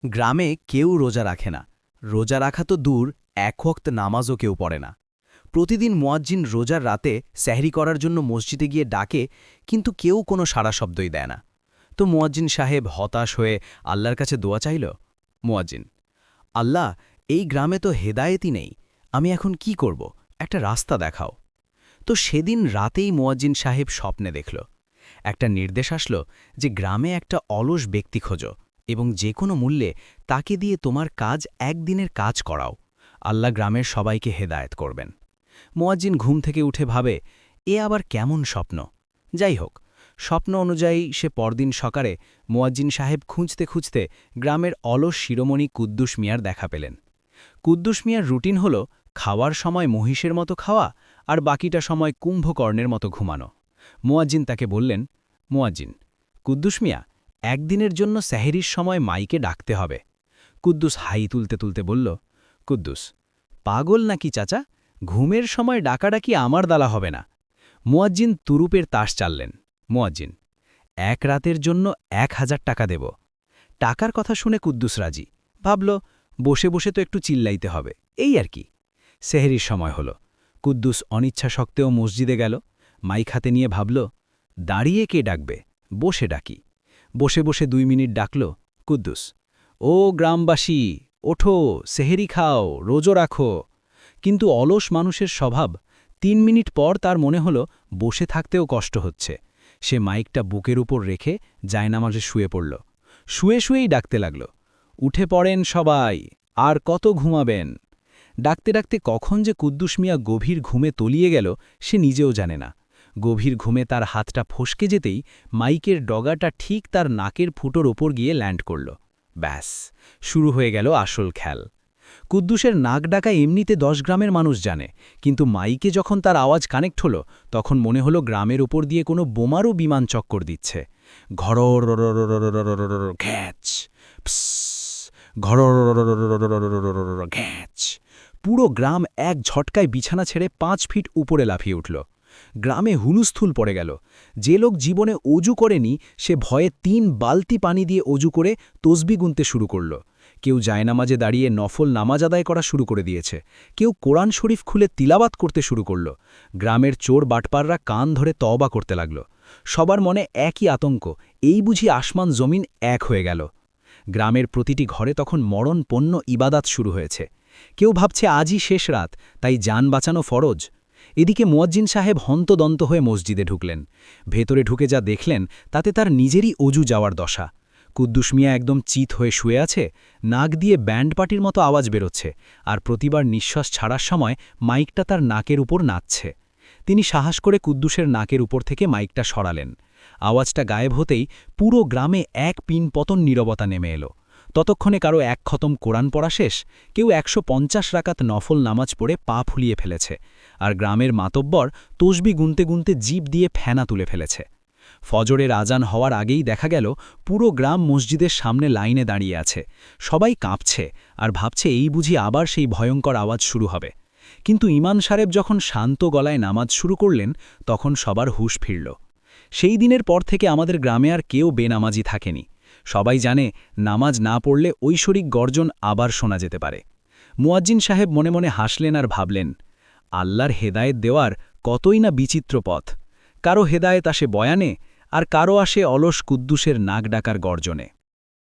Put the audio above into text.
গ্রামে কেউ রোজা রাখে না। রোজা রাখা তো দূর, এক ওয়াক্ত নামাজও কেউ পড়ে না। প্রতিদিন মুয়াজ্জিন রোজার রাতে সেহরি করার জন্য মসজিদে গিয়ে ডাকে, কিন্তু কেউ কোনো সাড়া শব্দই দেয় না। তো মুয়াজ্জিন সাহেব হতাশ হয়ে আল্লাহর কাছে দোয়া চাইল। মুয়াজ্জিন: আল্লাহ, এই গ্রামে তো হেদায়েতই নেই, আমি এখন কি করব? একটা রাস্তা দেখাও। তো সেদিন রাতেই মুয়াজ্জিন সাহেব স্বপ্নে দেখল, একটা নির্দেশ আসলো যে গ্রামে একটা অলস ব্যক্তি খোঁজো এবং যে কোনো মূল্যে তাকে দিয়ে তোমার কাজ একদিনের কাজ করাও। আল্লাহ গ্রামের সবাইকে হেদায়েত করবেন। মুয়াজ্জিন ঘুম থেকে উঠে ভাবে, এ আবার কেমন স্বপ্ন? যাই হোক, স্বপ্ন অনুযায়ী সে পরদিন সকালে মুয়াজ্জিন সাহেব খুঁজতে খুঁজতে গ্রামের অলস শিরোমণি কুদ্দুস মিয়ার দেখা পেলেন। কুদ্দুস মিয়ার রুটিন হল খাওয়ার সময় মহিষের মতো খাওয়া আর বাকিটা সময় কুম্ভকর্ণের মতো ঘুমানো। মুয়াজ্জিন তাকে বললেন, মুয়াজ্জিন, কুদ্দুস মিয়া, একদিনের জন্য সেহরির সময় মাইকে ডাকতে হবে। কুদ্দুস হাই তুলতে তুলতে বলল, কুদ্দুস, পাগল নাকি চাচা? ঘুমের সময় ডাকাডাকি আমার দালা হবে না। মুয়াজ্জিন তুরুপের তাস চাললেন। মুয়াজ্জিন: এক রাতের জন্য 1000 টাকা দেব। টাকার কথা শুনে কুদ্দুস রাজি। ভাবল, বসে বসে তো একটু চিল্লাইতে হবে, এই আর কি। সেহরির সময় হল। কুদ্দুস অনিচ্ছা সত্ত্বেও মসজিদে গেল। মাইক হাতে নিয়ে ভাবল, দাঁড়িয়ে কে ডাকবে, বসে ডাকি। বসে বসে 2 মিনিট ডাকল, কুদ্দুস, ও গ্রামবাসী, ওঠো, সেহেরি খাও, রোজো রাখো। কিন্তু অলস মানুষের স্বভাব। 3 মিনিট পর তার মনে হল বসে থাকতেও কষ্ট হচ্ছে। সে মাইকটা বুকের উপর রেখে জায়নামাজে শুয়ে পড়ল। শুয়ে শুয়েই ডাকতে লাগল, উঠে পড়েন সবাই, আর কত ঘুমাবেন? ডাকতে ডাকতে কখন যে কুদ্দুস মিয়া গভীর ঘুমে তলিয়ে গেল সে নিজেও জানে না। গভীর ঘুমে তার হাতটা ফসকে যেতেই মাইকের ডগাটা ঠিক তার নাকের ফুটোর ওপর গিয়ে ল্যান্ড করল। ব্যাস, শুরু হয়ে গেল আসল খেল। কুদ্দুসের নাক ডাকা এমনিতে 10 গ্রামের মানুষ জানে, কিন্তু মাইকে যখন তার আওয়াজ কানেক্ট হলো তখন মনে হলো গ্রামের ওপর দিয়ে কোনো বোমারও বিমান চক্কর দিচ্ছে। ঘরর ঘ্যাচ, ঘরর ঘ্যাচ। পুরো গ্রাম এক ঝটকায় বিছানা ছেড়ে 5 ফিট উপরে লাফিয়ে উঠল। গ্রামে হুলুস্থুল পড়ে গেল। যে লোক জীবনে অজু করেনি সে ভয়ে 3 বালতি পানি দিয়ে অজু করে তসবি গুনতে শুরু করল। কেউ জায়নামাজে দাঁড়িয়ে নফল নামাজ আদায় করা শুরু করে দিয়েছে। কেউ কোরআন শরীফ খুলে তিলাবাত করতে শুরু করল। গ্রামের চোর বাটপাররা কান ধরে তওবা করতে লাগল। সবার মনে একই আতঙ্ক, এই বুঝি আসমান জমিন এক হয়ে গেল। গ্রামের প্রতিটি ঘরে তখন মরণপণ্য ইবাদাত শুরু হয়েছে। কেউ ভাবছে আজই শেষ রাত, তাই জান বাঁচানো ফরজ। এদিকে মুয়াজ্জিন সাহেব হন্তদন্ত হয়ে মসজিদে ঢুকলেন। ভেতরে ঢুকে যা দেখলেন তাতে তার নিজেরই অজু যাওয়ার দশা। কুদ্দুস মিয়া একদম চিত হয়ে শুয়ে আছে, নাক দিয়ে ব্যান্ড পার্টির মতো আওয়াজ বেরোচ্ছে, আর প্রতিবার নিঃশ্বাস ছাড়ার সময় মাইকটা তার নাকের উপর নাচছে। তিনি সাহস করে কুদ্দুসের নাকের উপর থেকে মাইকটা সরালেন। আওয়াজটা গায়েব হতেই পুরো গ্রামে এক পিনপতন নীরবতা নেমে এলো। ততক্ষণে কারো 1 খতম কোরআন পড়া শেষ, কেউ 150 রাকাত নফল নামাজ পড়ে পা ফুলিয়ে ফেলেছে, আর গ্রামের মাতব্বর তসবি গুনতে গুনতে জিভ দিয়ে ফেনা তুলে ফেলেছে। ফজরের আজান হওয়ার আগেই দেখা গেল পুরো গ্রাম মসজিদের সামনে লাইনে দাঁড়িয়ে আছে। সবাই কাঁপছে আর ভাবছে এই বুঝি আবার সেই ভয়ঙ্কর আওয়াজ শুরু হবে। কিন্তু ইমাম সাহেব যখন শান্ত গলায় নামাজ শুরু করলেন তখন সবার হুঁশ ফিরল। সেই দিনের পর থেকে আমাদের গ্রামে আর কেউ বেনামাজি থাকেনি। সবাই জানে নামাজ না পড়লে ঐশ্বরিক গর্জন আবার শোনা যেতে পারে। মুয়াজ্জিন সাহেব মনে মনে হাসলেন আর ভাবলেন, আল্লাহর হেদায়েত দেওয়ার কতই না বিচিত্র পথ। কারো হেদায়েত আসে বয়ানে, আর কারো আসে অলস কুদ্দুসের নাক ডাকার গর্জনে।